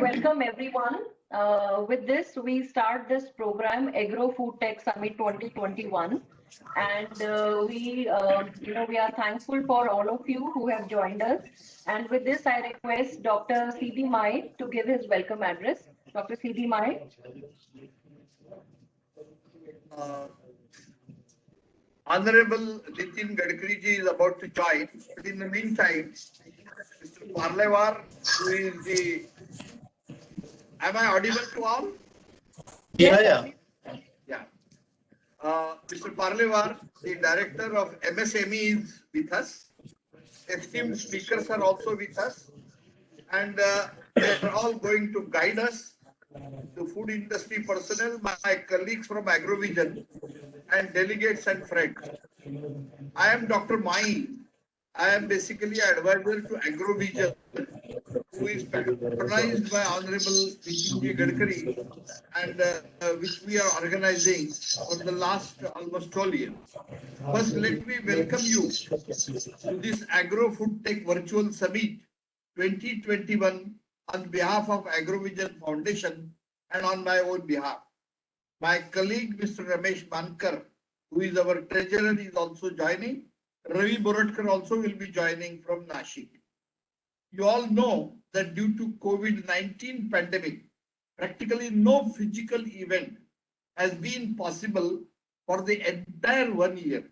welcome everyone. With this, we start this program, Agro Food Tech Summit 2021, and we are thankful for all of you who have joined us. And with this, I request Dr. C.D. Mai to give his welcome address. Dr. C.D. Mai. Honorable Nitin Gadkari ji is about to join, but in the meantime, Mr. Parlevar, who is the... Am I audible to all? Yeah. Yeah. Mr. Parlevar, the director of Msme is with us. Esteemed speakers are also with us. And they are all going to guide us, the food industry personnel, my colleagues from Agrivision, and delegates and friends. I am Dr. Mai. I am basically advisor to Agrivision, who is patronized by Honorable Nitin Gadkari, and which we are organizing for the last almost 12 years. First, let me welcome you to this Agro Food Tech Virtual Summit 2021 on behalf of Agrivision Foundation and on my own behalf. My colleague, Mr. Ramesh Bankar, who is our treasurer, is also joining. Ravi Boratkar also will be joining from Nashik. You all know that due to COVID-19 pandemic, practically no physical event has been possible for the entire 1 year.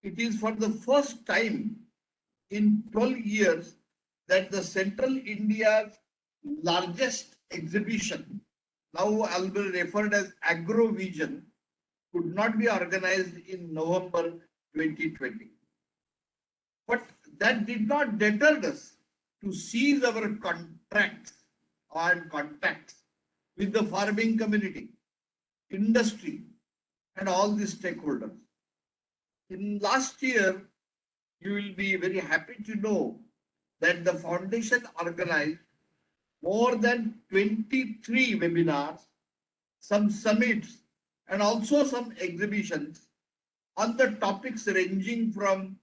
It is for the first time in 12 years that the Central India's largest exhibition, now I'll be referred as Agrivision, could not be organized in November 2020. But that did not deter us to seize our contracts and contacts with the farming community, industry, and all the stakeholders. In last year, you will be very happy to know that the foundation organized more than 23 webinars, some summits, and also some exhibitions on the topics ranging from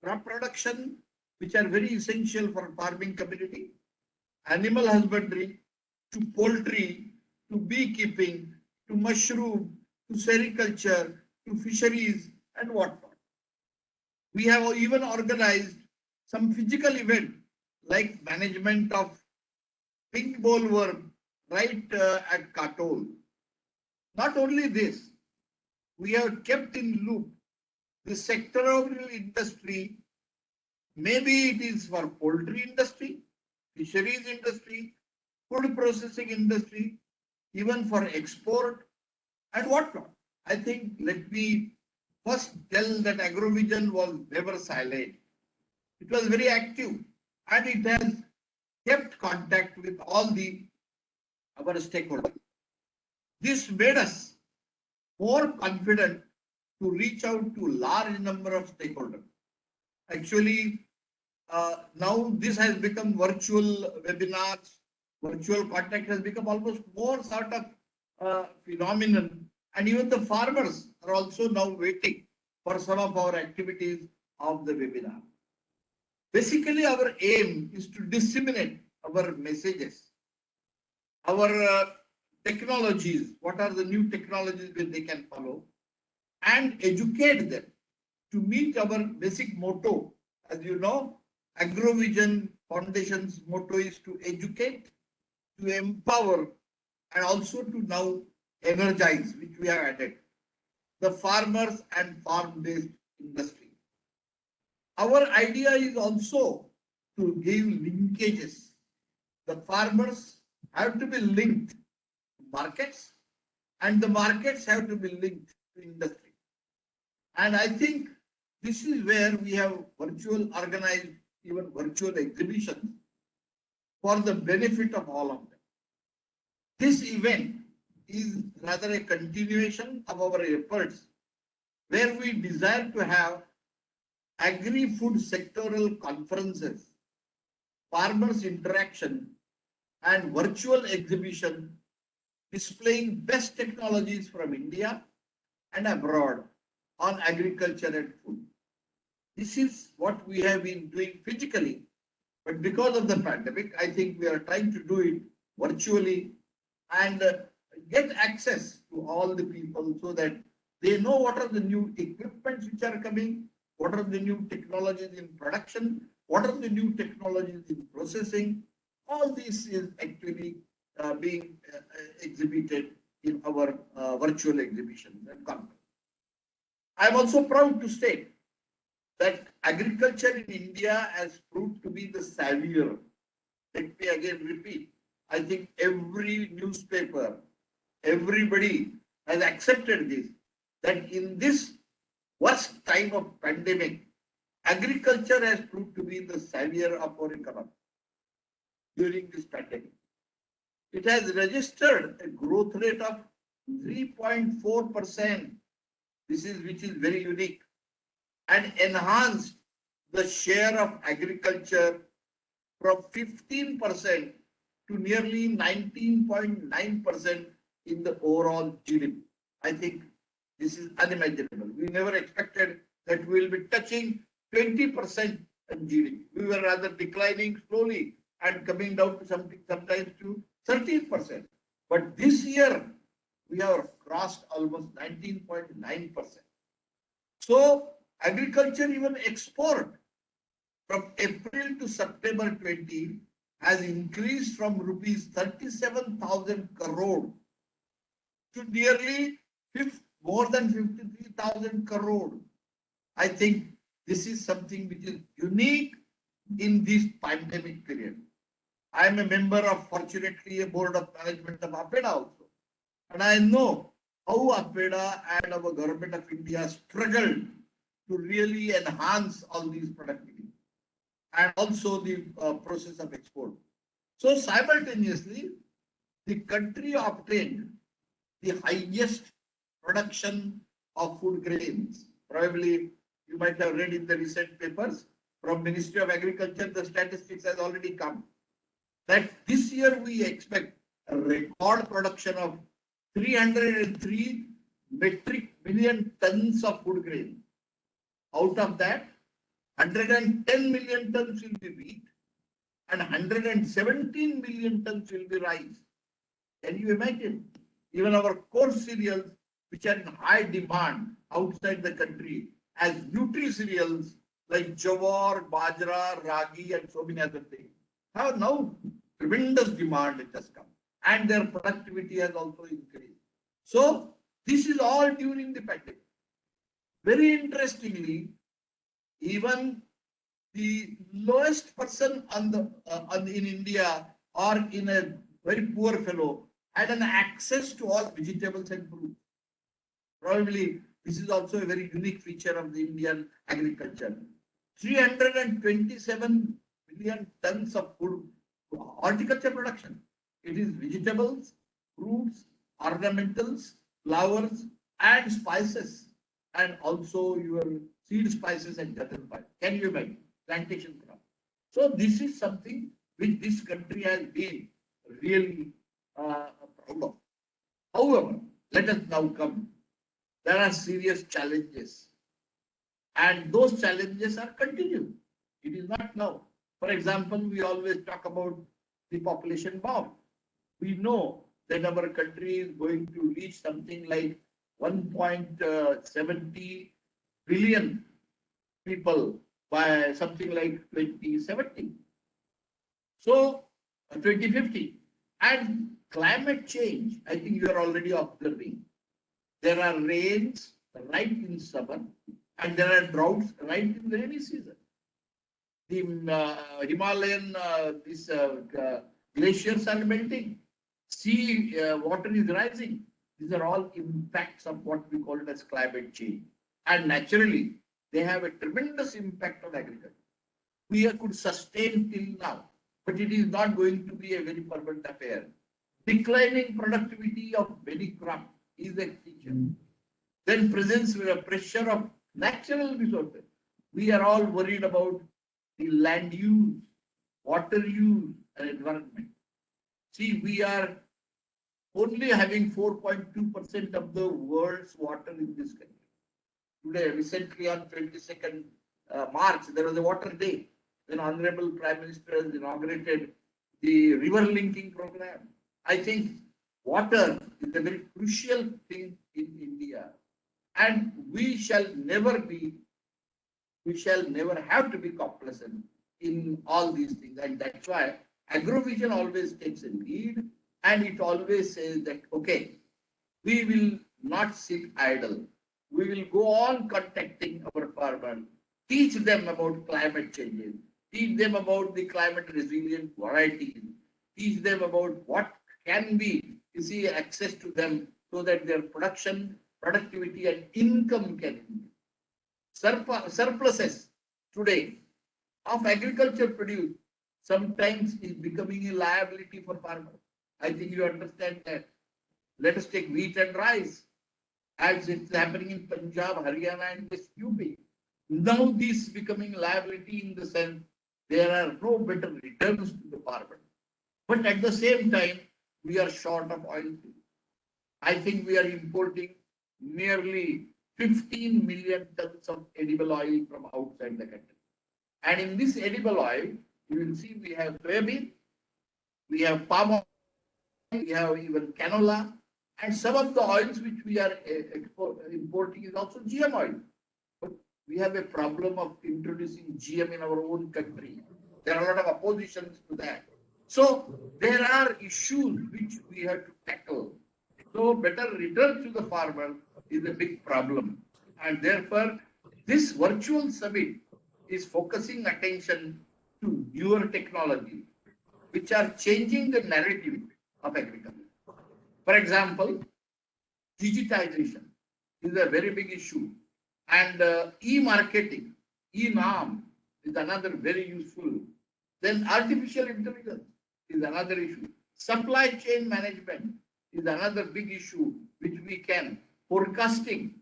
crop production, which are very essential for farming community, animal husbandry, to poultry, to beekeeping, to mushroom, to sericulture, to fisheries, and whatnot. We have even organized some physical event like management of pink bollworm right at Katol. Not only this, we have kept in loop the sectoral industry. Maybe it is for poultry industry, fisheries industry, food processing industry, even for export and whatnot. I think let me first tell that Agrivision was never silent. It was very active and it has kept contact with all our stakeholders. This made us more confident to reach out to large number of stakeholders. Actually, now this has become virtual webinars, virtual contact has become almost more sort of phenomenon, and even the farmers are also now waiting for some of our activities of the webinar. Basically, our aim is to disseminate our messages, our technologies, what are the new technologies that they can follow, and educate them to meet our basic motto. As you know, Agrivision Foundation's motto is to educate, to empower, and also to now energize, which we have added, the farmers and farm-based industry. Our idea is also to give linkages. The farmers have to be linked to markets, and the markets have to be linked to industry. And I think this is where we have organized even virtual exhibitions for the benefit of all of them. This event is rather a continuation of our efforts where we desire to have agri-food sectoral conferences, farmers interaction, and virtual exhibition displaying best technologies from India and abroad on agriculture and food. This is what we have been doing physically But because of the pandemic, I think we are trying to do it virtually and get access to all the people so that they know what are the new equipments which are coming, what are the new technologies in production, what are the new technologies in processing. All this is actually being exhibited in our virtual exhibitions and conferences. I am also proud to state that agriculture in India has proved to be the savior. Let me again repeat. I think every newspaper, everybody has accepted this, that in this worst time of pandemic, agriculture has proved to be the savior of our economy during this pandemic. It has registered a growth rate of 3.4%. Which is very unique, and enhanced the share of agriculture from 15% to nearly 19.9% in the overall GDP. I think this is unimaginable. We never expected that we will be touching 20% in GDP. We were rather declining slowly and coming down to something sometimes to 13%. But this year, we have crossed almost 19.9%. So agriculture, even export, from April to September 20 has increased from rupees 37,000 crore to nearly more than 53,000 crore. I think this is something which is unique in this pandemic period. I am a member of, fortunately, a board of management of APEDA also. And I know how APEDA and our government of India struggled to really enhance all these productivity and also the process of export. So simultaneously, the country obtained the highest production of food grains. Probably you might have read in the recent papers from Ministry of Agriculture, the statistics has already come that this year we expect a record production of 303 metric million tons of food grain. Out of that, 110 million tons will be wheat and 117 million tons will be rice. Can you imagine? Even our core cereals, which are in high demand outside the country, as nutri-cereals like jawar, bajra, ragi, and so many other things, have now tremendous demand it has come. And their productivity has also increased. So this is all during the pandemic. Very interestingly, even the lowest person in India or in a very poor fellow had an access to all vegetables and fruits. Probably this is also a very unique feature of the Indian agriculture. 327 million tons of food, horticulture production. It is vegetables, fruits, ornamentals, flowers, and spices, and also your seed spices and other spices. Can you imagine? Plantation crop. So this is something which this country has been really proud of. However, let us now come. There are serious challenges, and those challenges are continuing. It is not now. For example, we always talk about the population bomb. We know that our country is going to reach something like 1.70 billion people by something like 2070. So 2050. And climate change, I think you are already observing. There are rains right in summer and there are droughts right in the rainy season. The Himalayan glaciers are melting. Sea water is rising. These are all impacts of what we call it as climate change. And naturally, they have a tremendous impact on agriculture. We could sustain till now, but it is not going to be a very permanent affair. Declining productivity of many crops is a feature. Then presence with a pressure of natural resources. We are all worried about the land use, water use, and environment. See, we are only having 4.2% of the world's water in this country. Today, recently on 22nd March, there was a water day. Then Honorable Prime Minister has inaugurated the river linking program. I think water is a very crucial thing in India, and we shall never have to be complacent in all these things. And that's why Agrivision always takes a lead, and it always says that, okay, we will not sit idle. We will go on contacting our farmers, teach them about climate changes, teach them about the climate resilient varieties, teach them about what can be, access to them so that their production, productivity, and income can increase. Surpluses today of agriculture produce sometimes is becoming a liability for farmers. I think you understand that. Let us take wheat and rice, as it's happening in Punjab, Haryana, and West UP. Now this is becoming liability in the sense there are no better returns to the farmer. But at the same time, we are short of oil. I think we are importing nearly 15 million tons of edible oil from outside the country. And in this edible oil, you will see we have soybean, we have palm oil, we have even canola, and some of the oils which we are importing is also GM oil. But we have a problem of introducing GM in our own country. There are a lot of oppositions to that. So there are issues which we have to tackle. So better return to the farmer is a big problem. And therefore, this virtual summit is focusing attention to newer technology, which are changing the narrative of agriculture. For example, digitization is a very big issue. And e-marketing, e-norm is another very useful. Then artificial intelligence is another issue. Supply chain management is another big issue which we can. Forecasting,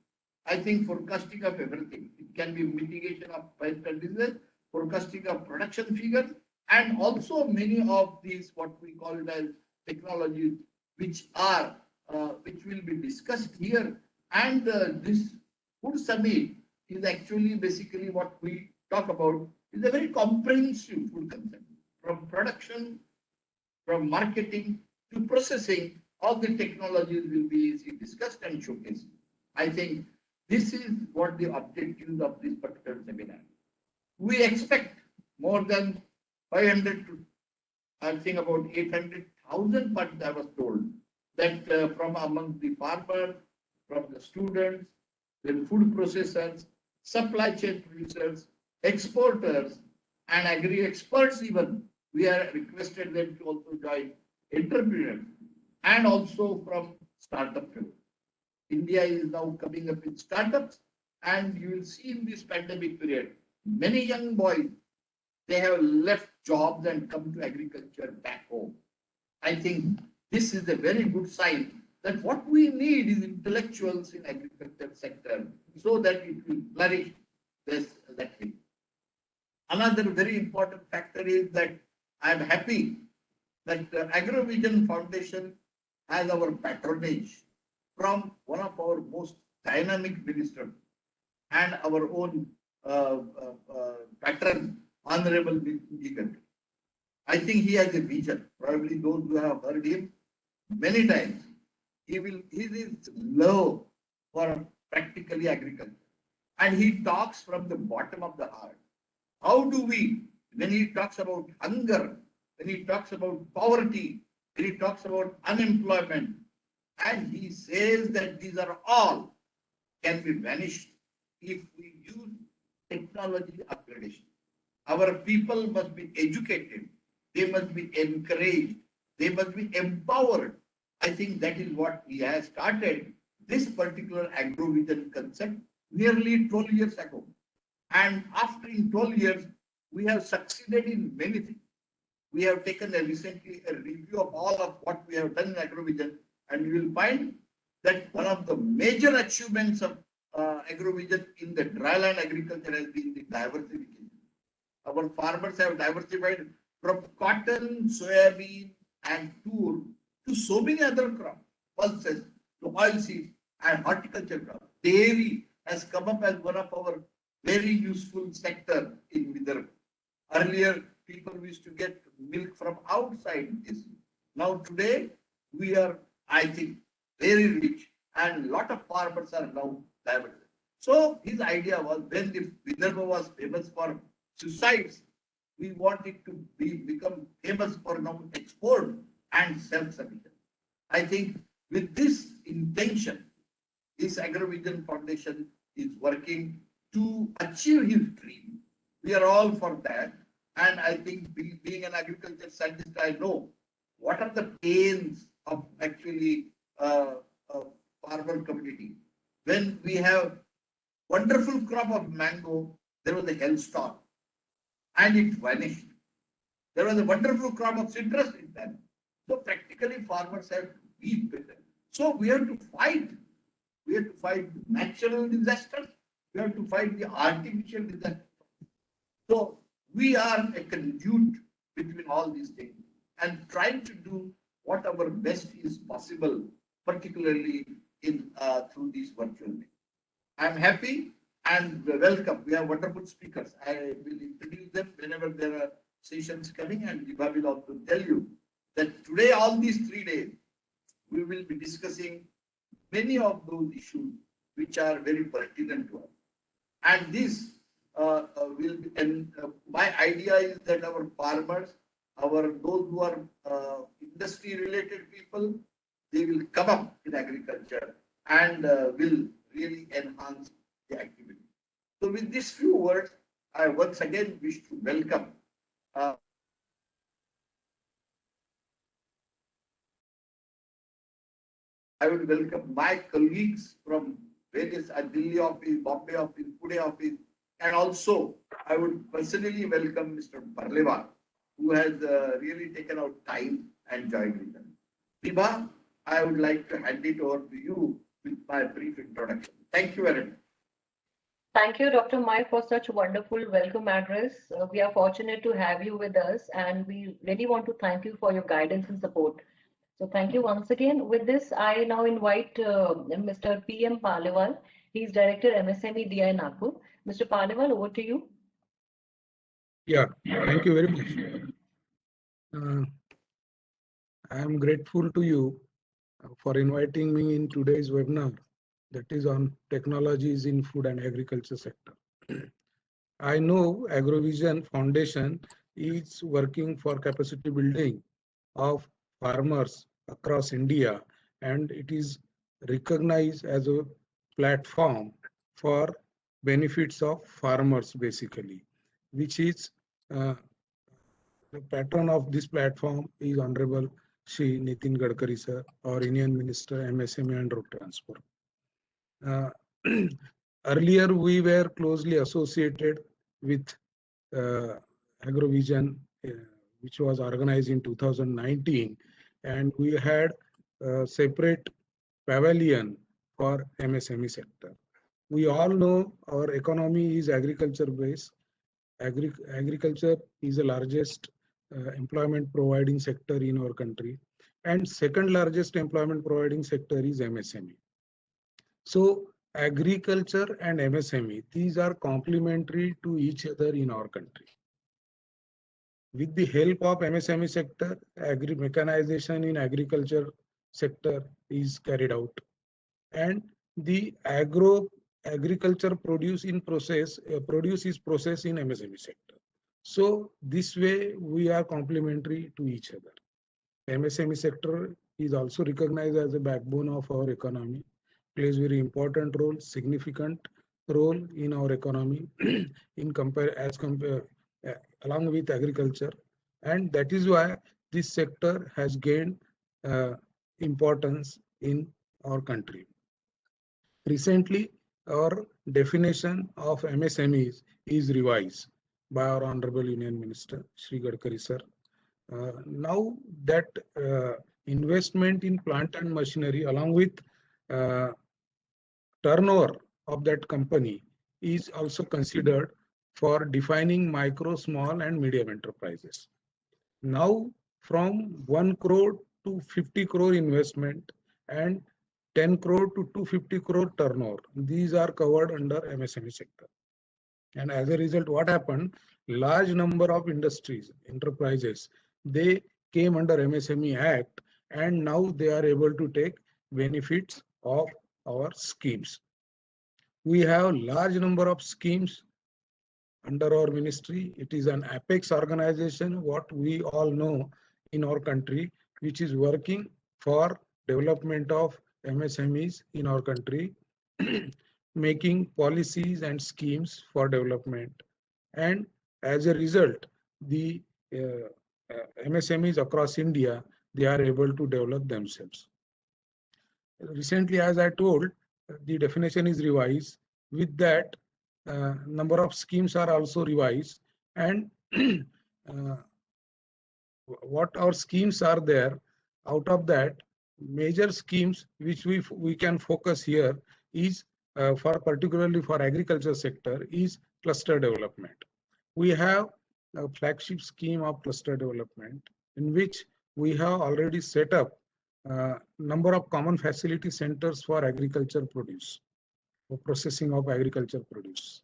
I think forecasting of everything. It can be mitigation of pest and disease, forecasting of production figures, and also many of these what we call it as technologies which will be discussed here. And this food summit is actually basically what we talk about is a very comprehensive food concept, from production, from marketing to processing. All the technologies will be discussed and showcased. I think this is what the objectives of this particular seminar. We expect more than 500 to, I think about 800,000 parts I was told, that from among the farmers, from the students, then food processors, supply chain producers, exporters, and agri experts even. We are requested them to also join entrepreneurs and also from startup. India is now coming up with startups, and you will see in this pandemic period, many young boys, they have left jobs and come to agriculture back home. I think this is a very good sign that what we need is intellectuals in agriculture sector so that it will flourish that way. Another very important factor is that I am happy that the Agrivision Foundation has our patronage from one of our most dynamic ministers and our own patron, Honorable Msme. I think he has a vision. Probably those who have heard him many times, he is love for practically agriculture. And he talks from the bottom of the heart. How do we, when he talks about hunger, when he talks about poverty, when he talks about unemployment, and he says that these are all can be vanished if we use technology upgradation. Our people must be educated, they must be encouraged, they must be empowered. I think that is what he has started this particular Agrivision concept nearly 12 years ago. And after in 12 years, we have succeeded in many things. We have taken recently a review of all of what we have done in Agrivision, and you will find that one of the major achievements of Agrivision in the dryland agriculture has been the diversification. Our farmers have diversified from cotton, soybean, and tour to so many other crops, pulses, to oilseeds, and horticulture crops. Dairy has come up as one of our very useful sector in Vidarbha. Earlier, people used to get milk from outside this. Now today, we are, I think, very rich, and lot of farmers are now diabetic. So his idea was, when the Vidarbha was famous for suicides, we want it to become famous for now export and self-sufficient. I think with this intention, this Agrivision Foundation is working to achieve his dream. We are all for that. And I think being an agriculture scientist, I know what are the pains of actually farmer community. When we have wonderful crop of mango, there was a hailstorm and it vanished. There was a wonderful crop of citrus in them. So practically farmers have to be better. So we have to fight. We have to fight natural disasters. We have to fight the artificial disasters. So we are a conduit between all these things and trying to do what our best is possible, particularly in through these virtual meetings. I'm happy and welcome. We have wonderful speakers. I will introduce them whenever there are sessions coming, and Diba will also tell you that today, all these 3 days, we will be discussing many of those issues which are very pertinent to us. And this will be, and my idea is that our farmers, those who are industry related people, they will come up in agriculture and will really enhance the activity. So with these few words, I once again wish to welcome I would welcome my colleagues from various Delhi office, Bombay office, Pune office, and also I would personally welcome Mr. Parlevar, who has really taken out time and joined with us. Diba, I would like to hand it over to you with my brief introduction. Thank you very much. Thank you, Dr. Mai, for such a wonderful welcome address. We are fortunate to have you with us, and we really want to thank you for your guidance and support. So thank you once again. With this, I now invite Mr. P.M. Paliwal. He's Director MSME DI Nagpur. Mr. Paliwal, over to you. Yeah, thank you very much. I am grateful to you for inviting me in today's webinar that is on technologies in food and agriculture sector. I know Agrivision Foundation is working for capacity building of farmers across India, and it is recognized as a platform for benefits of farmers basically, which is the patron of this platform is Honorable Shri Nitin Gadkari sir, our Union Minister MSME and Road Transport. Earlier we were closely associated with Agrivision, which was organized in 2019, and we had a separate pavilion for MSME sector. We all know our economy is agriculture based. Agriculture is the largest employment providing sector in our country, and second largest employment providing sector is MSME. So agriculture and MSME, these are complementary to each other in our country. With the help of MSME sector, mechanization in agriculture sector is carried out, and the agriculture produce is processed in MSME sector. So this way we are complementary to each other. MSME sector is also recognized as a backbone of our economy, plays very important role, significant role in our economy along with agriculture, and that is why this sector has gained importance in our country. Recently, our definition of MSMEs is revised by our Honorable Union Minister, Shri Gadkari sir. Now that investment in plant and machinery along with turnover of that company is also considered for defining micro, small and medium enterprises. Now from 1 crore to 50 crore investment and 10 crore to 250 crore turnover, these are covered under MSME sector. And as a result, what happened? large number of industries, enterprises, they came under MSME Act, and now they are able to take benefits of our schemes. We have large number of schemes under our ministry. It is an apex organization, what we all know in our country, which is working for development of MSMEs in our country, making policies and schemes for development. And as a result, the MSMEs across India, they are able to develop themselves. Recently, as I told, the definition is revised. With that, number of schemes are also revised, and what our schemes are there, out of that, major schemes which we can focus here is for particularly for agriculture sector is cluster development. We have a flagship scheme of cluster development in which we have already set up number of common facility centers for agriculture produce, for processing of agriculture produce.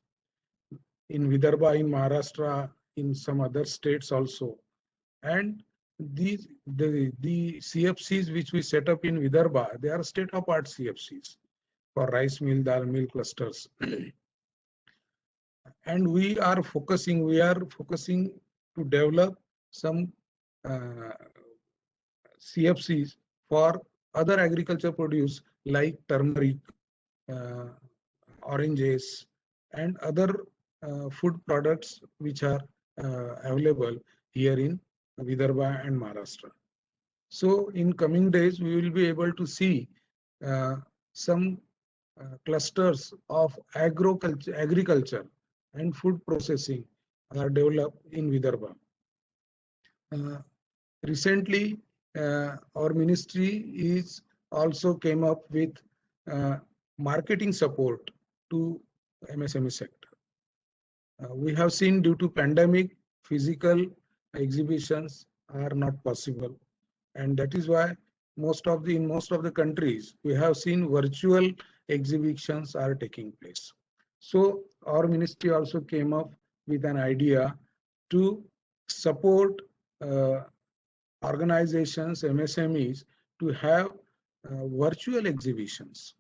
In Vidarbha, in Maharashtra, in some other states also. And the CFCs which we set up in Vidarbha, they are state-of-art CFCs for rice mill, dal mill clusters. And we are focusing to develop some CFCs for other agriculture produce like turmeric, oranges, and other food products which are available here in Vidarbha and Maharashtra. So in coming days, we will be able to see some clusters of agriculture and food processing are developed in Vidarbha. Recently, our ministry is also came up with marketing support to MSME sector. We have seen due to pandemic, physical exhibitions are not possible, and that is why in most of the countries we have seen virtual exhibitions are taking place. So our ministry also came up with an idea to support organizations, MSMEs, to have virtual exhibitions.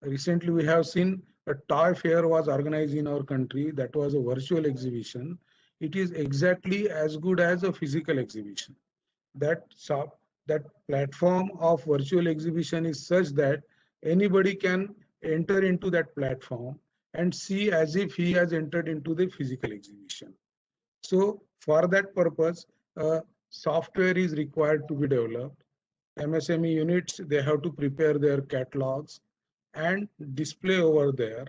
Recently, we have seen a toy fair was organized in our country. That was a virtual exhibition. It is exactly as good as a physical exhibition. That platform of virtual exhibition is such that anybody can enter into that platform and see as if he has entered into the physical exhibition. So for that purpose, software is required to be developed. MSME units, they have to prepare their catalogs and display over there.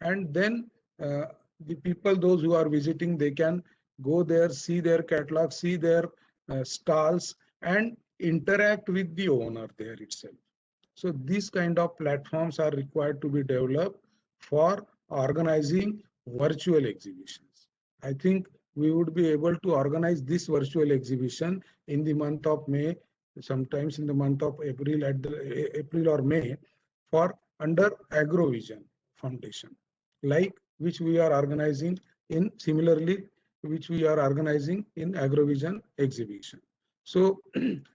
And then the people, those who are visiting, they can go there, see their catalog, see their stalls, and interact with the owner there itself. So these kind of platforms are required to be developed for organizing virtual exhibitions. I think we would be able to organize this virtual exhibition in the month of May, sometimes in the month of April, April or May, for under Agrovision Foundation, like which we are organizing in which we are organizing in Agrivision exhibition. So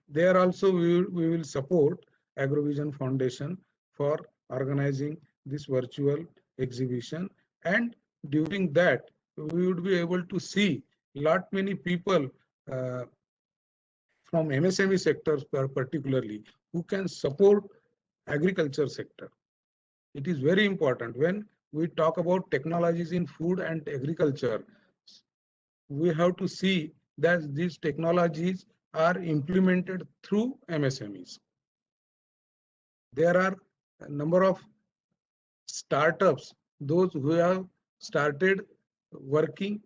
there also we will support Agrivision Foundation for organizing this virtual exhibition, and during that we would be able to see lot many people from MSME sectors particularly who can support agriculture sector. It is very important when we talk about technologies in food and agriculture. We have to see that these technologies are implemented through MSMEs. There are a number of startups, those who have started working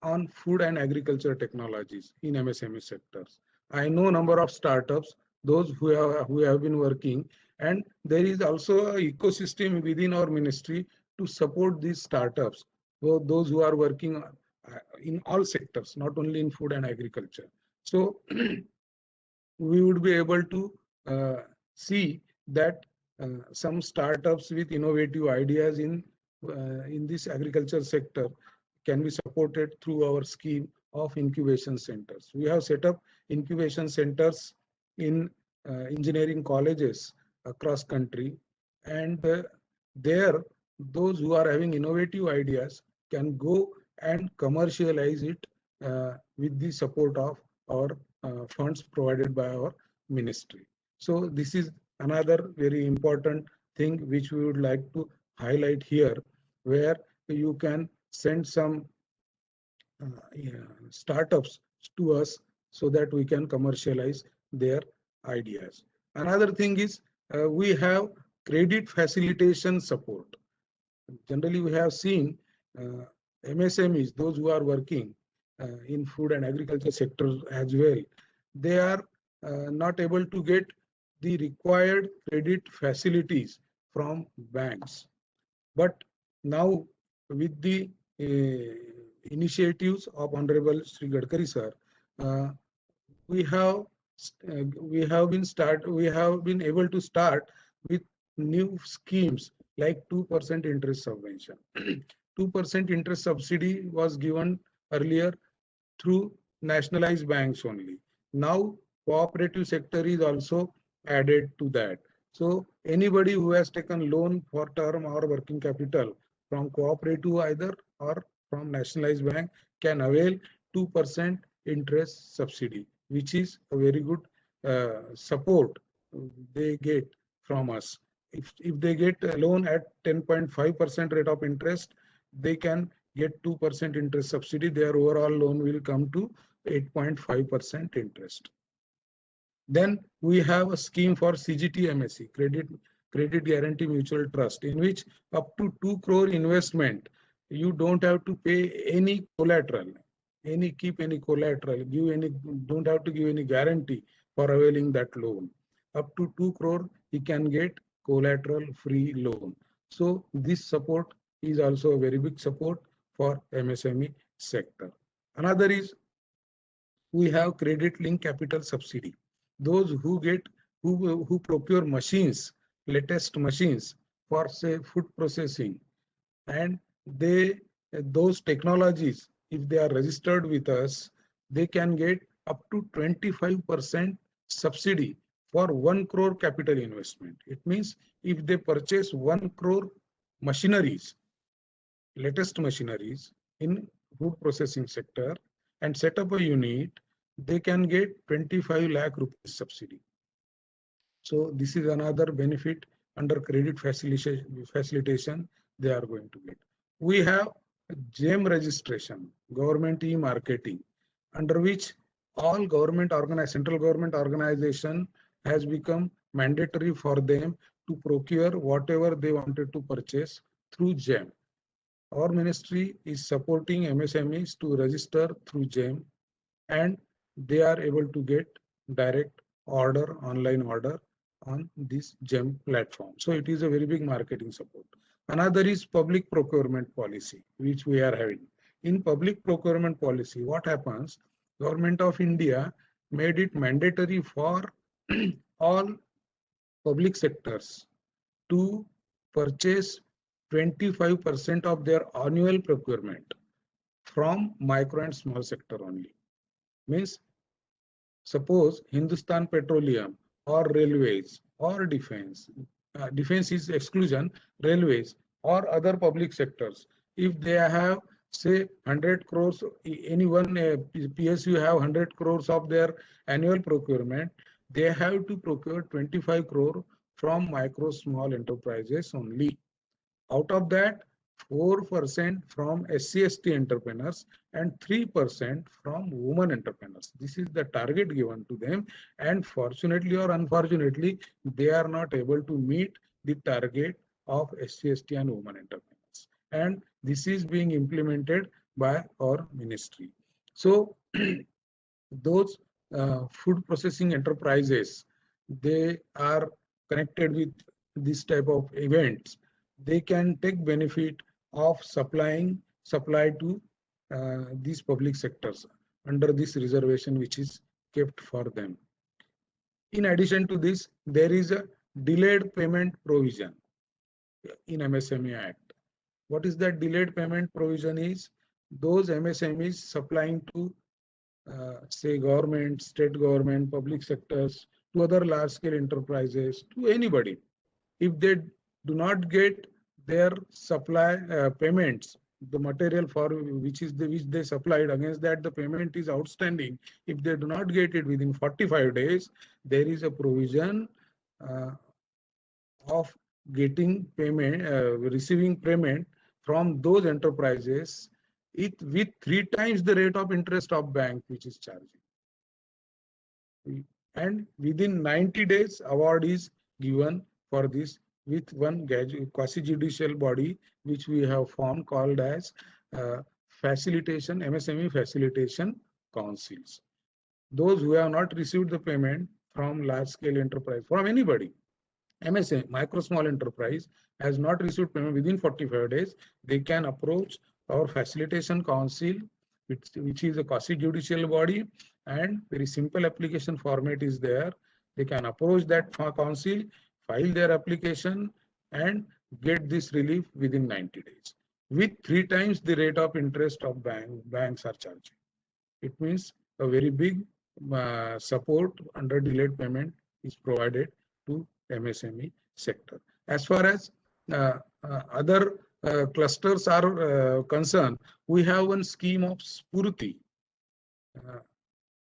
on food and agriculture technologies in MSME sectors. I know number of startups, those who have been working, and there is also an ecosystem within our ministry to support these startups, those who are working in all sectors, not only in food and agriculture. So we would be able to see that some startups with innovative ideas in this agriculture sector can be supported through our scheme of incubation centers. We have set up incubation centers in engineering colleges across country, and there those who are having innovative ideas can go and commercialize it with the support of our funds provided by our ministry. So this is another very important thing which we would like to highlight here, where you can send some startups to us so that we can commercialize their ideas. Another thing is we have credit facilitation support. Generally, we have seen MSMEs, those who are working in food and agriculture sector as well, they are not able to get the required credit facilities from banks. But now with the initiatives of Honorable Sri Gadkari sir, we have been able to start with new schemes like 2% interest subvention. 2% interest subsidy was given earlier through nationalized banks only. Now cooperative sector is also added to that. So anybody who has taken loan for term or working capital from cooperative either or from nationalized bank can avail 2% interest subsidy, which is a very good support they get from us. If they get a loan at 10.5% rate of interest, they can get 2% interest subsidy. Their overall loan will come to 8.5% interest. Then we have a scheme for CGT MSE, Credit Guarantee Mutual Trust, in which up to 2 crore investment, you don't have to pay any collateral, keep any collateral, don't have to give any guarantee for availing that loan. Up to 2 crore, you can get collateral free loan. So this support is also a very big support for MSME sector. Another is we have credit link capital subsidy. Those who procure machines, latest machines for say food processing, and those technologies, if they are registered with us, they can get up to 25% subsidy for 1 crore capital investment. It means if they purchase 1 crore machineries, latest machineries in food processing sector and set up a unit, they can get 25 lakh rupees subsidy. So this is another benefit under credit facilitation they are going to get. We have GEM registration, government e-marketing, under which all central government organization has become mandatory for them to procure whatever they wanted to purchase through GEM. Our ministry is supporting MSMEs to register through GEM, and they are able to get direct order, online order on this GEM platform. So it is a very big marketing support. Another is public procurement policy, which we are having. In public procurement policy, what happens? Government of India made it mandatory for all public sectors to purchase 25% of their annual procurement from micro and small sector only. Means suppose Hindustan Petroleum or railways or defense, defense is exclusion, railways or other public sectors, if they have say 100 crores, any one PSU have 100 crores of their annual procurement, they have to procure 25 crore from micro small enterprises only. Out of that, 4% from SC/ST entrepreneurs and 3% from women entrepreneurs. This is the target given to them, and fortunately or unfortunately, they are not able to meet the target of SC/ST and women entrepreneurs. And this is being implemented by our ministry. So those food processing enterprises, they are connected with this type of events. They can take benefit of supply to these public sectors under this reservation which is kept for them. In addition to this, there is a delayed payment provision in MSME Act. What is that delayed payment provision is? those MSMEs supplying to say government, state government, public sectors, to other large scale enterprises, to anybody. If they do not get their supply payments, the material for which they supplied, against that the payment is outstanding. If they do not get it within 45 days, there is a provision uh, of getting payment, receiving payment from those enterprises with 3 times the rate of interest of bank which is charging. And within 90 days, award is given for this with one quasi-judicial body which we have formed called as Facilitation, MSME Facilitation Councils. Those who have not received the payment from large-scale enterprise, from anybody, MSME, micro small enterprise, has not received payment within 45 days, they can approach our Facilitation Council, which is a quasi-judicial body, and very simple application format is there. They can approach that council, file their application, and get this relief within 90 days with 3 times the rate of interest of banks are charging. It means a very big support under delayed payment is provided to MSME sector. As far as other clusters are concerned, we have one scheme of Spurti.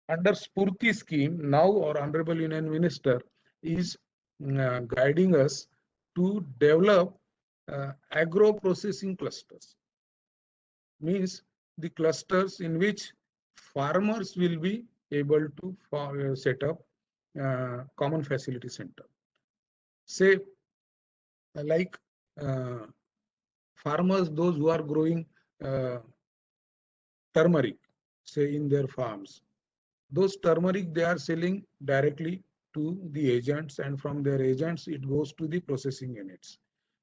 Under Spurti scheme, now our Honorable Union Minister is guiding us to develop agro processing clusters. Means the clusters in which farmers will be able to set up common facility center. Say like farmers, those who are growing turmeric, say in their farms, those turmeric they are selling directly to the agents, and from their agents it goes to the processing units.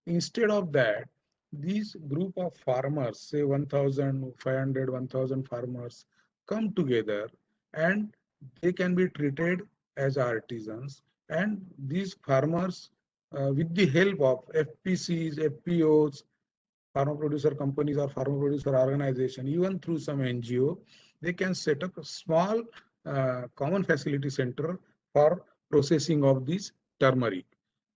Instead of that, these group of farmers, say 1,500, 1,000 farmers, come together and they can be treated as artisans. And these farmers, with the help of FPCs, FPOs, farmer producer companies or farmer producer organization, even through some NGO, they can set up a small common facility center for processing of this turmeric.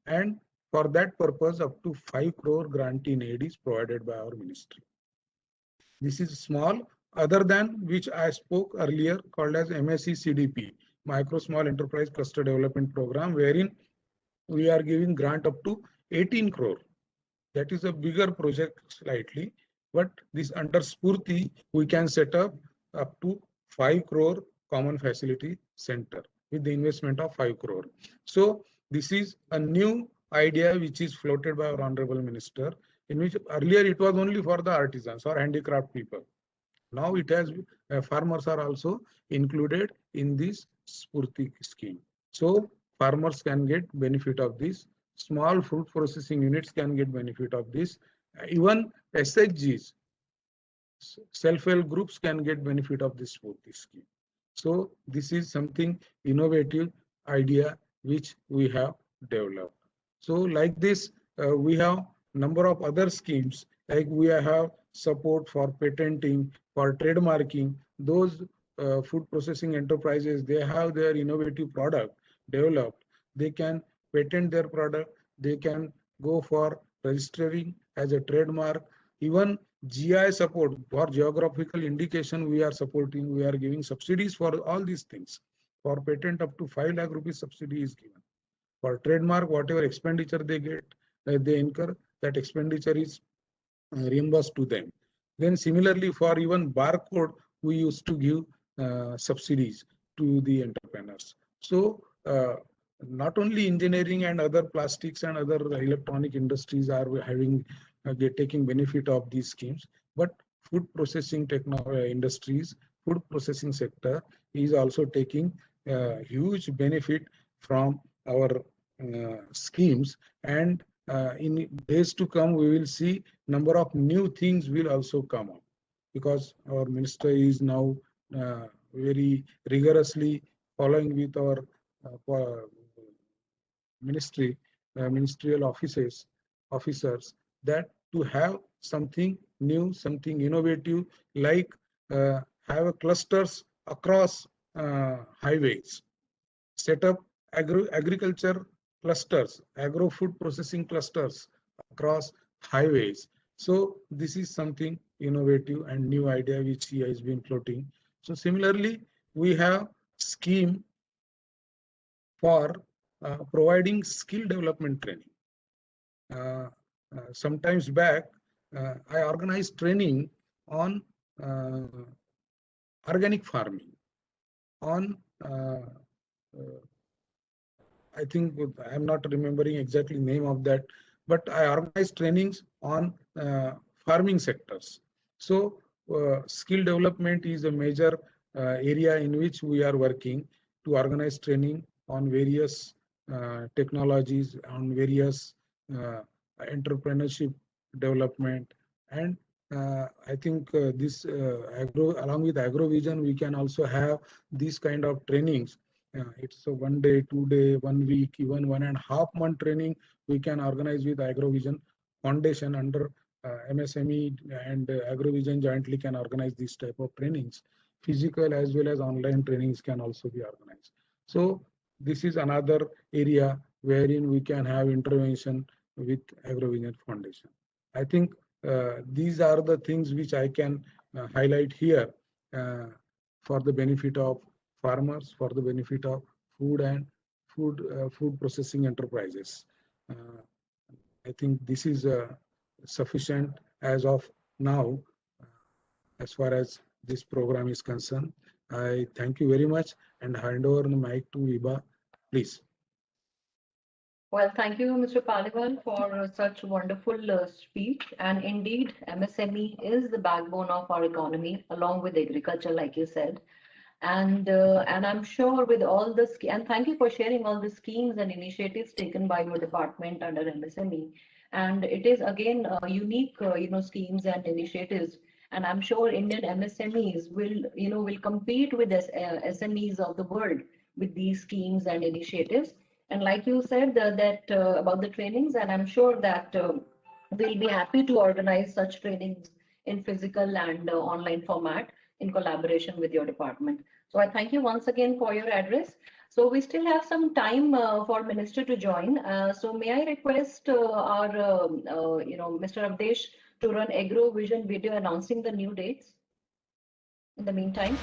And for that purpose, up to 5 crore grant in aid is provided by our ministry. This is small, other than which I spoke earlier, called as MSE CDP, Micro Small Enterprise Cluster Development Program, wherein we are giving grant up to 18 crore. That is a bigger project slightly, but this under Spurti, we can set up to 5 crore common facility center with the investment of 5 crore. So this is a new idea which is floated by our Honorable Minister, in which earlier it was only for the artisans or handicraft people. Now it has farmers are also included in this Spurti scheme. So farmers can get benefit of this. Small fruit processing units can get benefit of this. Even SHGs, self-help groups, can get benefit of this Spurti scheme. So this is something innovative idea which we have developed. So like this, we have number of other schemes, like we have support for patenting, for trademarking. Those food processing enterprises, they have their innovative product developed. They can patent their product. They can go for registering as a trademark. Even GI support for geographical indication we are supporting. We are giving subsidies for all these things. For patent, up to 5 lakh rupees subsidy is given. For trademark, whatever expenditure they get, they incur, that expenditure is reimbursed to them. Then similarly, for even barcode, we used to give subsidies to the entrepreneurs. So not only engineering and other plastics and other electronic industries are having taking benefit of these schemes, but food processing industries, food processing sector is also taking huge benefit from our schemes. And in days to come, we will see number of new things will also come up, because our minister is now very rigorously following with our ministerial officers, that to have something new, something innovative, like have a clusters across highways, set up agriculture clusters, agro food processing clusters across highways. So this is something innovative and new idea which he has been floating. So similarly, we have scheme for providing skill development training. Sometimes back, I organized training on organic farming, on I think I'm not remembering exactly name of that, but I organized trainings on farming sectors. So skill development is a major area in which we are working to organize training on various technologies, on various entrepreneurship development. And I think this along with Agrovision, we can also have these kind of trainings. It's a 1 day, 2 day, 1 week, even 1.5 month training we can organize with Agrovision Foundation under MSME and Agrovision jointly can organize this type of trainings. Physical as well as online trainings can also be organized. So this is another area wherein we can have intervention with Agrovision Foundation. I think these are the things which I can highlight here for the benefit of farmers, for the benefit of food and food processing enterprises. I think this is sufficient as of now as far as this program is concerned. I thank you very much and hand over the mic to Iba, please. Well, thank you, Mr. Paliwal, for such wonderful speech. And indeed, MSME is the backbone of our economy, along with agriculture, like you said. And I'm sure with all the and thank you for sharing all the schemes and initiatives taken by your department under MSME. And it is again unique, schemes and initiatives. And I'm sure Indian MSMEs will compete with SMEs of the world with these schemes and initiatives. And like you said that about the trainings, and I'm sure that we'll be happy to organize such trainings in physical and online format in collaboration with your department. So I thank you once again for your address. So we still have some time for Minister to join. So may I request our, Mr. Avdesh to run Agrovision video announcing the new dates in the meantime.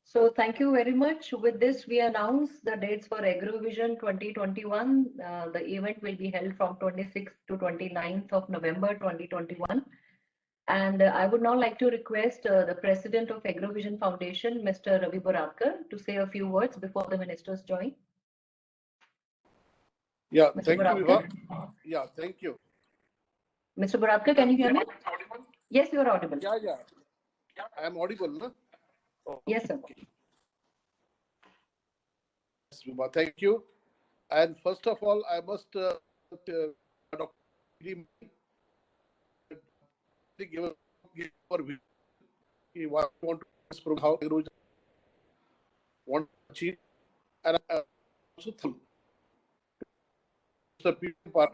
So thank you very much. With this, we announce the dates for Agrivision 2021. The event will be held from 26th to 29th of November 2021. And I would now like to request the President of Agrivision Foundation, Mr. Ravi Boratkar, to say a few words before the ministers join. Yeah, Mr. thank you, Boratkar. Viva. Yeah, thank you. Mr. Boratkar, can you hear me? Yes, you are audible. Yeah. I am audible, no? Yes, sir. Okay. Yes, Viva, thank you. And first of all, I must Dr. give our view. He want to express how Agrivision want to achieve, and I also thank Mr. P. Par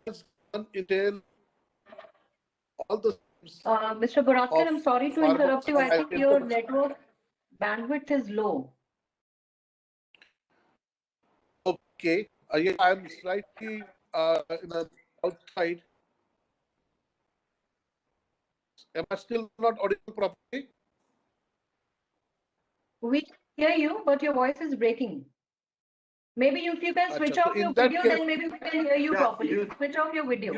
has done entail all the Mr. Boratkar, I'm sorry to farmers interrupt you. I and think your network bandwidth is low. Okay, yeah, I'm slightly in the outside. Am I still not audible properly? We can hear you, but your voice is breaking. Maybe if you can switch So off in your that video, case- then maybe we can hear you Yeah, properly. Switch off your video.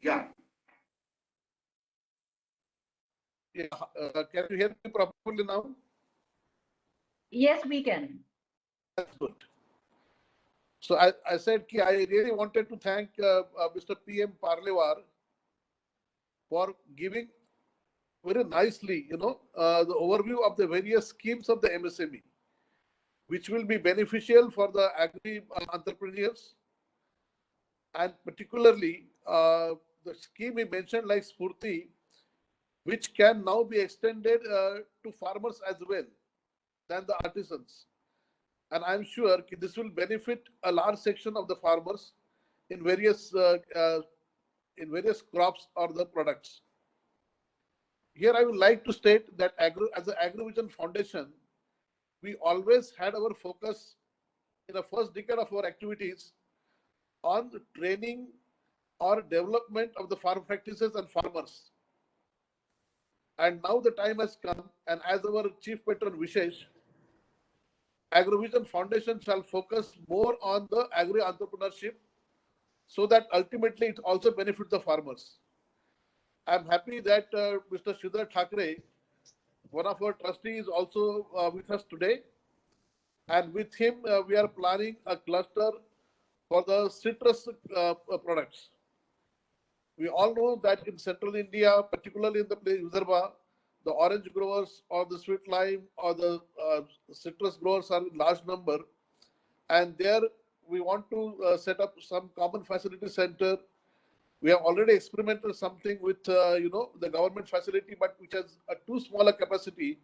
Yeah. Yeah, can you hear me properly now? Yes, we can. That's good. So I said I really wanted to thank Mr. PM Parlewar for giving very nicely, the overview of the various schemes of the MSME, which will be beneficial for the agri entrepreneurs, and particularly the scheme he mentioned like Spurti, which can now be extended to farmers as well than the artisans. And I'm sure this will benefit a large section of the farmers in various crops or the products. Here I would like to state that as an Agrivision Foundation, we always had our focus in the first decade of our activities on the training or development of the farm practices and farmers. And now the time has come, and as our chief patron wishes, Agrivision Foundation shall focus more on the agri entrepreneurship so that ultimately it also benefits the farmers. I'm happy that Mr. Sridhar Thakre, one of our trustees, also with us today. And with him, we are planning a cluster for the citrus products. We all know that in central India, particularly in the place Vidarbha, the orange growers or the sweet lime or the citrus growers are in large number. And there we want to set up some common facility center. We have already experimented something with, the government facility, but which has a too small a capacity.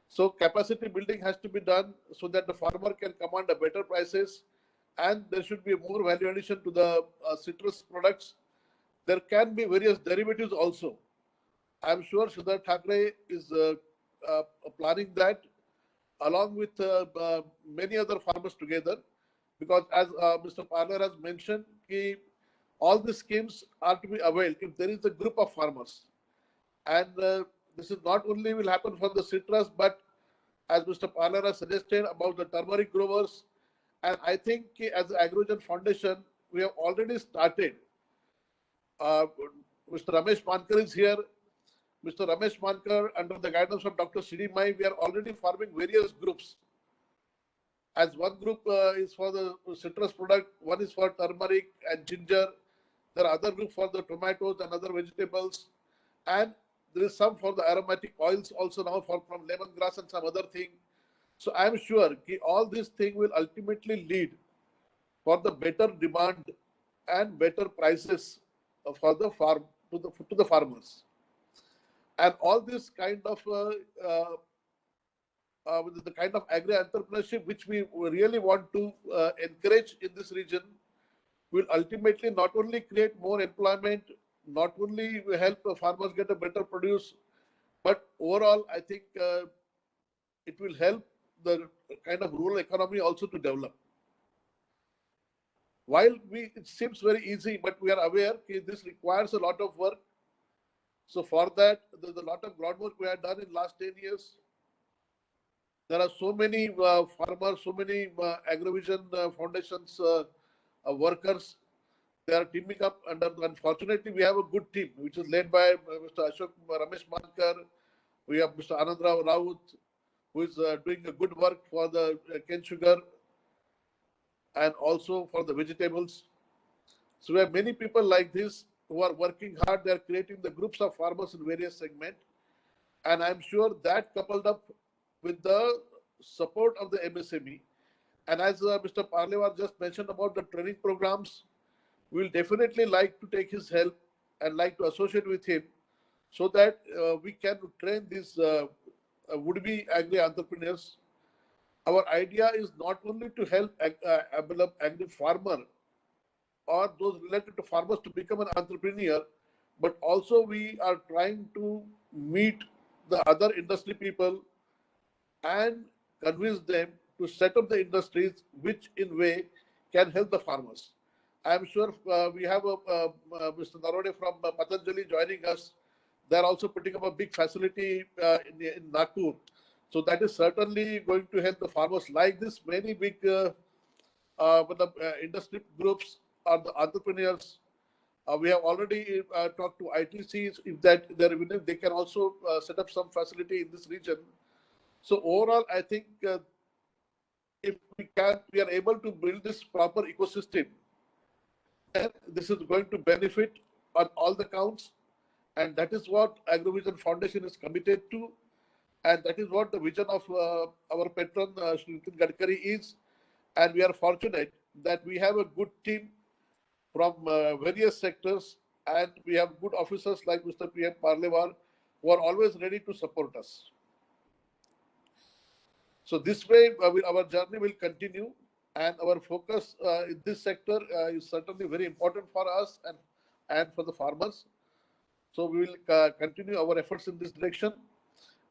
So capacity building has to be done so that the farmer can command a better prices, and there should be more value addition to the citrus products. There can be various derivatives also. I'm sure Sridhar Thakre is planning that along with many other farmers together, because as Mr. Parler has mentioned, all the schemes are to be availed if there is a group of farmers. And this is not only will happen for the citrus, but as Mr. Parler has suggested about the turmeric growers. And I think as the Agrivision Foundation, we have already started. Mr. Ramesh Mankar is here. Mr. Ramesh Mankar, under the guidance of Dr. C.D. Mai, we are already forming various groups. As one group is for the citrus product, one is for turmeric and ginger. There are other groups for the tomatoes and other vegetables. And there is some for the aromatic oils also now from lemongrass and some other thing. So I am sure all these things will ultimately lead for the better demand and better prices for the farm to the farmers. And all this kind of the kind of agri entrepreneurship which we really want to encourage in this region will ultimately not only create more employment, not only help the farmers get a better produce, but overall, I think it will help the kind of rural economy also to develop. While it seems very easy, but we are aware this requires a lot of work. So for that, there's a lot of groundwork we have done in last 10 years. there are so many farmers, so many Agrivision Foundation's workers. They are teaming up, and unfortunately, we have a good team, which is led by Mr. Ashok Ramesh Mankar. We have Mr. Anandrao Raut, who is doing a good work for the cane sugar and also for the vegetables. So we have many people like this who are working hard. They are creating the groups of farmers in various segments. And I'm sure that coupled up with the support of the MSME, and as Mr. Parlewar just mentioned about the training programs, we'll definitely like to take his help and like to associate with him so that we can train these would-be agri entrepreneurs. Our idea is not only to help agri farmer or those related to farmers to become an entrepreneur, but also we are trying to meet the other industry people and convince them to set up the industries which in way can help the farmers. I'm sure we have Mr. Narode from Patanjali joining us. They're also putting up a big facility in Nagpur. So that is certainly going to help the farmers. Like this, many big industry groups or the entrepreneurs. We have already talked to ITCs if that they can also set up some facility in this region. So overall, I think if we are able to build this proper ecosystem, then this is going to benefit on all the counts, and that is what Agrivision Foundation is committed to, and that is what the vision of our patron Shri Nitin Gadkari is. And we are fortunate that we have a good team from various sectors, and we have good officers like Mr. P.M. Parlewar who are always ready to support us. So this way, our journey will continue, and our focus in this sector is certainly very important for us and for the farmers. So we will continue our efforts in this direction.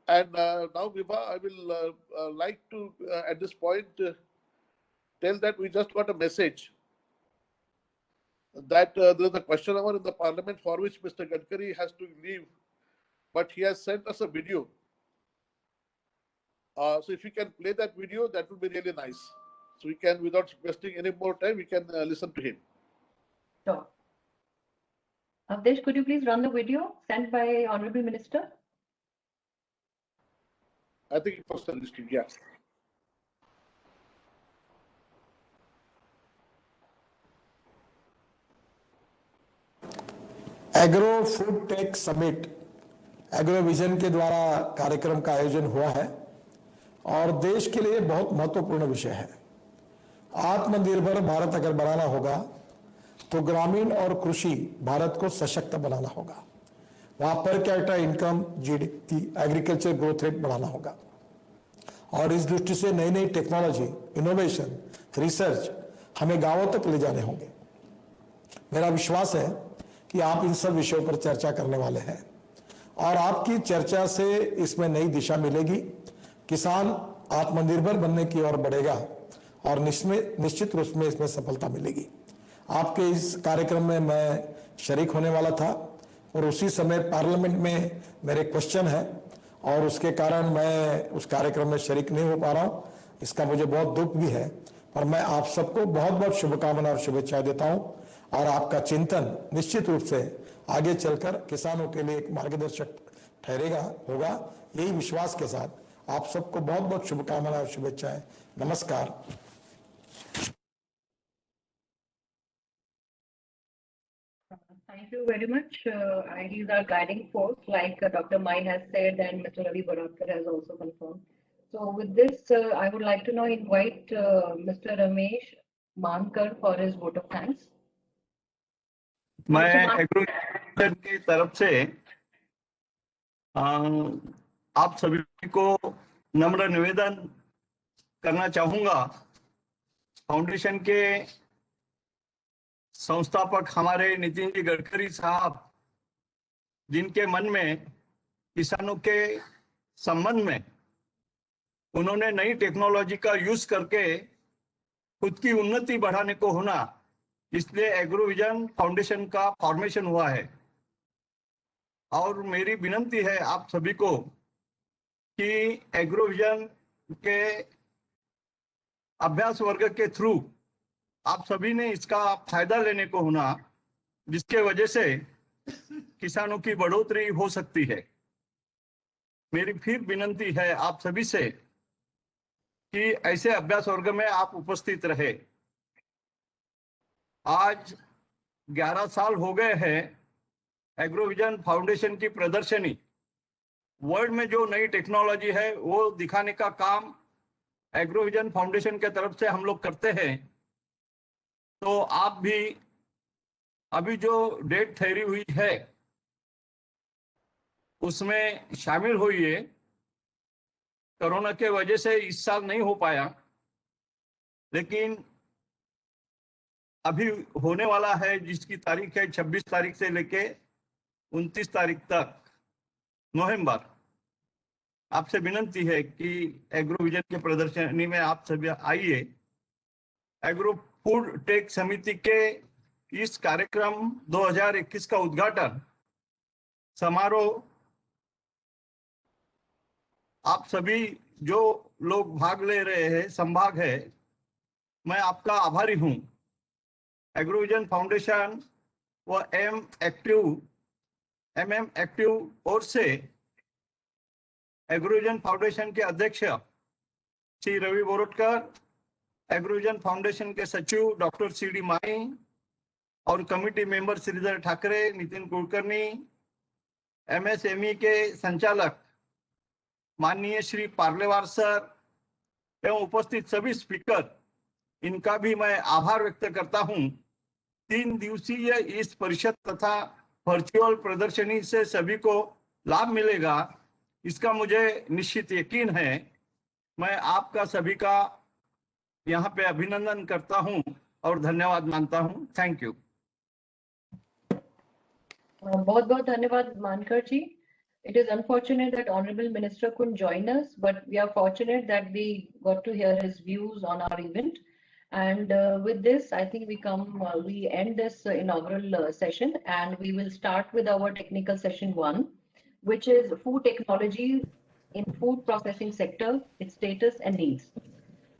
And now, Vibha, I will like to, at this point, tell that we just got a message that there is a question hour in the parliament for which Mr. Gadkari has to leave, but he has sent us a video. So if you can play that video, that would be really nice. So we can, without wasting any more time, we can listen to him. Sure. Avdesh, could you please run the video sent by Honorable Minister? I think it was sent, yeah. Agro food tech summit Agrovision के द्वारा कार्यक्रम का आयोजन हुआ है और देश के लिए बहुत महत्वपूर्ण विषय है। आत्मनिर्भर भारत अगर बनाना होगा तो ग्रामीण और कृषि भारत को सशक्त बनाना होगा। वहां per capita income, GDP, agriculture growth rate बढ़ाना होगा और इस दृष्टि से नई नई टेक्नोलॉजी, इनोवेशन, रिसर्च हमें गांवों तक ले जाने होंगे। मेरा विश्वास है कि आप इन सब विषयों पर चर्चा करने वाले हैं और आपकी चर्चा से इसमें नई दिशा मिलेगी। किसान आत्मनिर्भर बनने की ओर बढ़ेगा और निश्चित रूप में इसमें सफलता मिलेगी। आपके इस कार्यक्रम में मैं शरीक होने वाला था और उसी समय पार्लियामेंट में मेरे क्वेश्चन है और उसके कारण मैं उस कार्यक्रम में शरीक नहीं हो पा रहा हूं। इसका मुझे बहुत दुख भी है, पर मैं आप सबको बहुत बहुत शुभकामनाएं और शुभेच्छाएं देता हूं और आपका चिंतन निश्चित रूप से आगे चलकर किसानों के लिए एक मार्गदर्शक ठहरेगा होगा। यही विश्वास के साथ आप सबको बहुत बहुत शुभकामनाएं और शुभेच्छाएं। नमस्कार। Thank you very much. He's our guiding force, like Dr. Mai has said, and Mr. Ravi Baratkar has also confirmed. So with this, I would like to now invite Mr. Ramesh Mankar for his vote of thanks. मैं Agrovision की तरफ से आप सभी को नम्र निवेदन करना चाहूंगा। फाउंडेशन के संस्थापक हमारे नितिन जी गडकरी साहब, जिनके मन में किसानों के संबंध में उन्होंने नई टेक्नोलॉजी का यूज करके खुद की उन्नति बढ़ाने को होना, इसलिए एग्रोविजन फाउंडेशन का फॉर्मेशन हुआ है। और मेरी विनती है आप सभी को कि एग्रोविजन के अभ्यास वर्ग के थ्रू आप सभी ने इसका फायदा लेने को होना, जिसके वजह से किसानों की बढ़ोतरी हो सकती है। मेरी फिर विनती है आप सभी से कि ऐसे अभ्यास वर्ग में आप उपस्थित रहे। आज 11 साल हो गए हैं एग्रोविजन फाउंडेशन की प्रदर्शनी। वर्ल्ड में जो नई टेक्नोलॉजी है वो दिखाने का काम एग्रोविजन फाउंडेशन के तरफ से हम लोग करते हैं। तो आप भी अभी जो डेट ठहरी हुई है उसमें शामिल होइए। कोरोना के वजह से इस साल नहीं हो पाया, लेकिन अभी होने वाला है, जिसकी तारीख है 26 तारीख से लेके 29 तारीख तक नवंबर। आपसे विनती है कि एग्रोविजन के प्रदर्शनी में आप सभी आइए। एग्रो फूड टेक समिति के इस कार्यक्रम 2021 का उद्घाटन समारोह आप सभी जो लोग भाग ले रहे हैं, संभाग है, मैं आपका आभारी हूं। एग्रोविजन फाउंडेशन व MM एक्टिव ओर से एग्रोविजन फाउंडेशन के अध्यक्ष श्री रवि बोरटकर, एग्रोविजन फाउंडेशन के सचिव डॉक्टर CD माई और committee member Shridhar Thakre, Nitin Kulkarni, MSME के संचालक माननीय श्री पार्लेवार सर एवं उपस्थित सभी स्पीकर, इनका भी मैं आभार व्यक्त करता हूं। 3 दिवसीय इस परिषद तथा वर्चुअल प्रदर्शनी से सभी को लाभ मिलेगा, इसका मुझे निश्चित यकीन है। मैं आपका सभी का यहाँ पे अभिनंदन करता हूँ और धन्यवाद मानता हूँ। Thank you. बहुत बहुत धन्यवाद मानकर जी। It is unfortunate that Honorable Minister couldn't join us, but we are fortunate that we got to hear his views on our event. And with this, I think we end this inaugural session, and we will start with our technical session 1, which is food technology in food processing sector, its status and needs.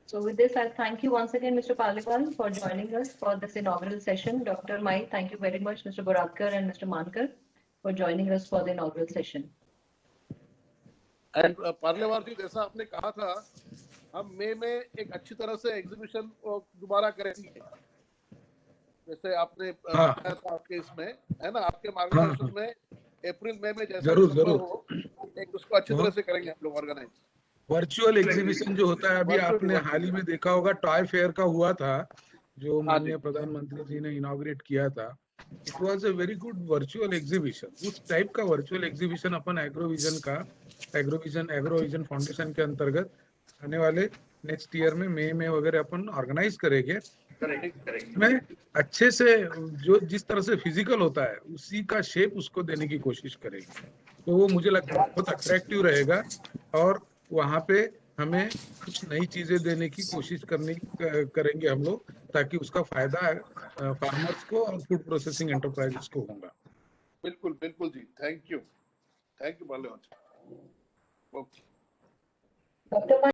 So with this, I thank you once again, Mr. Paliwal, for joining us for this inaugural session. Dr. Mai, thank you very much, Mr. Boratkar and Mr. Mankar, for joining us for the inaugural session. And Parlewar ji, जैसा आपने कहा था, हम मई में एक अच्छी तरह से एग्जीबिशन दोबारा करेंगे, जैसे आपने बताया था आपके इसमें, है ना, आपके मार्गदर्शन में अप्रैल मई में जैसा जरूर हो, एक उसको अच्छी तरह से करेंगे हम लोग ऑर्गेनाइज। वर्चुअल एग्जीबिशन जो होता है, अभी आपने हाल ही में देखा होगा टॉय फेयर का हुआ था, जो माननीय प्रधानमंत्री जी ने इनॉग्रेट किया था। It was a very good virtual exhibition. उस टाइप का वर्चुअल एग्जीबिशन अपन एग्रोविजन फाउंडेशन के अंतर्गत आने वाले नेक्स्ट ईयर में मई में वगैरह अपन ऑर्गेनाइज करेंगे। में अच्छे से जो जिस तरह से फिजिकल होता है उसी का शेप उसको देने की कोशिश करेंगे, तो वो मुझे लगता है बहुत अट्रैक्टिव रहेगा। और वहाँ पे हमें कुछ नई चीजें देने की कोशिश करेंगे हम लोग, ताकि उसका फायदा फार्मर्स को और फूड प्रोसेसिंग एंटरप्राइजेस को होगा। बिल्कुल बिल्कुल जी, थैंक यू पार्लेवार। ओके।